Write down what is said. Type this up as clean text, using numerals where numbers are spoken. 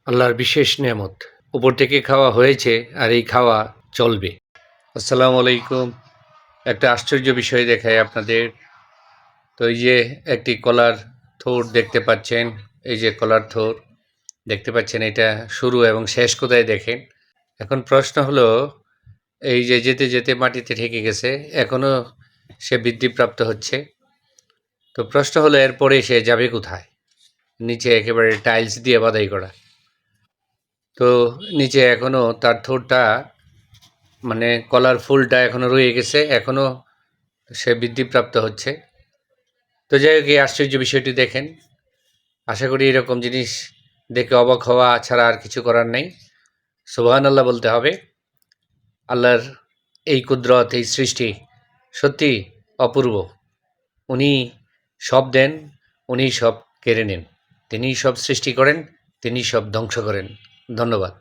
আল্লাহর বিশেষ নেয়ামত। উপর থেকে খাওয়া হয়েছে আর এই খাওয়া চলবে। আসসালামু আলাইকুম। একটা আশ্চর্য বিষয় দেখাই আপনাদের। তো এই যে একটি কলার থোড় দেখতে পাচ্ছেন, এই যে কলার থোড় দেখতে পাচ্ছেন, এটা শুরু এবং শেষ কোথায় দেখেন। এখন প্রশ্ন হলো, এই যে যেতে যেতে মাটিতে ঠেকে গেছে, এখনো সে বৃদ্ধিপ্রাপ্ত হচ্ছে। তো প্রশ্ন হলো এরপরে সে যাবে কোথায়? নিচে একেবারে টাইলস দিয়ে বাধাই করা। তো নিচে এখনো তার থোড়টা মানে কলার ফুলটা এখনো রয়ে গেছে, এখনো সে বৃদ্ধিপ্রাপ্ত হচ্ছে। তো যাই হোক, এই আশ্চর্য বিষয়টি দেখেন। আশা করি এরকম জিনিস দেখে অবাক হওয়া ছাড়া আর কিছু করার নেই। সুবহানাল্লাহ বলতে হবে। আল্লাহর এই কুদরত, এই সৃষ্টি সত্যি অপূর্ব। উনি সব দেন, উনি সব কেড়ে নেন। তিনিই সব সৃষ্টি করেন, তিনিই সব ধ্বংস করেন। ধন্যবাদ।